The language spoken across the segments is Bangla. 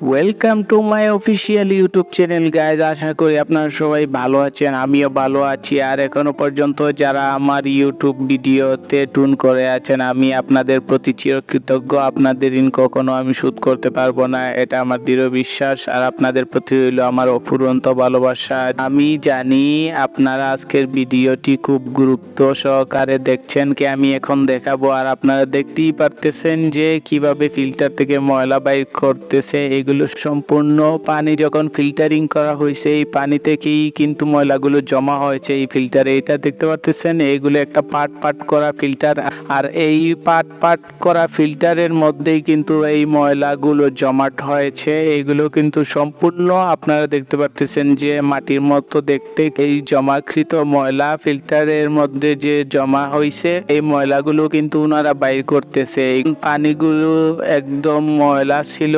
Welcome to my official YouTube channel guys. আশা করি আপনারা সবাই ভালো আছেন, আমিও ভালো আছি। আর এখনো পর্যন্ত যারা আমার ইউটিউব ভিডিওতে টুন করে আছেন, আমি আপনাদের প্রতি চিরকৃতজ্ঞ। আপনাদের ঋণ কখনো আমি শোধ করতে পারবো না, এটা আমার দৃঢ় বিশ্বাস। আর আপনাদের প্রতি হইল আমার অফুরন্ত ভালোবাসা। আমি জানি আপনারা আজকের ভিডিওটি খুব গুরুত্ব সহকারে দেখছেন, কি আমি এখন দেখাবো। আর আপনারা দেখতেই পারতেছেন যে কিভাবে ফিল্টার থেকে ময়লা বাইর করতেছে। এগুলো সম্পূর্ণ পানি যখন ফিল্টারিং করা হয়েছে, এই পানি থেকেই কিন্তু ময়লাগুলো জমা হয়েছে এই ফিল্টারে। এটা দেখতে পাচ্ছেন, এগুলো একটা পাট পাট করা ফিল্টার। আর এই পাট পাট করা ফিল্টারের মধ্যেই কিন্তু এই ময়লাগুলো জমাট হয়েছে। এগুলো কিন্তু সম্পূর্ণ আপনারা দেখতে পাচ্ছেন যে মাটির মতো দেখতে। এই জমাকৃত ময়লা ফিল্টারের মধ্যে যে জমা হয়েছে, এই ময়লাগুলো কিন্তু ওনারা বাইর করতেছে। এই পানিগুলো একদম ময়লা ছিল।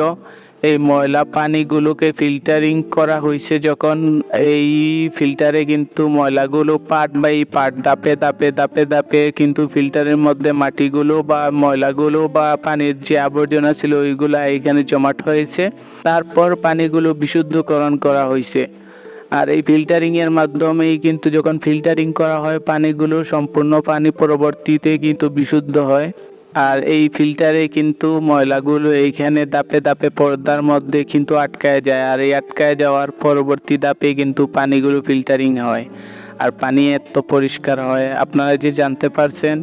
এই ময়লা পানিগুলোকে ফিল্টারিং করা হয়েছে যখন, এই ফিল্টারে কিন্তু ময়লাগুলো পার্ট বাই পার্ট ধাপে ধাপে ধাপে ধাপে কিন্তু ফিল্টারের মধ্যে মাটিগুলো বা ময়লাগুলো বা পানির যে আবর্জনা ছিল ওইগুলা এখানে জমাট হয়েছে। তারপর পানিগুলো বিশুদ্ধকরণ করা হয়েছে। আর এই ফিল্টারিং এর মাধ্যমেই কিন্তু যখন ফিল্টারিং করা হয়, পানিগুলো সম্পূর্ণ পানি পরবর্তীতে কিন্তু বিশুদ্ধ হয়। আর এই ফিল্টারে কিন্তু ময়লাগুলো এইখানে ধাপে ধাপে পর্দার মধ্যে কিন্তু আটকায় যায়। আর এই আটকায় যাওয়ার পরবর্তী ধাপে কিন্তু পানিগুলো ফিল্টারিং হয়। আর পানি এত পরিষ্কার হয়, আপনারা যে জানতে পারছেন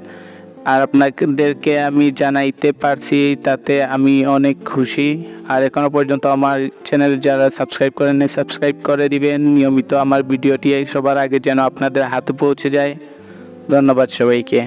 আর আপনাদেরকে আমি জানাইতে পারছি, তাতে আমি অনেক খুশি। আর এখনো পর্যন্ত আমার চ্যানেল যারা সাবস্ক্রাইব করেন নাই, সাবস্ক্রাইব করে দিবেন। নিয়মিত আমার ভিডিওটি সবার আগে যেন আপনাদের হাতে পৌঁছে যায়। ধন্যবাদ সবাইকে।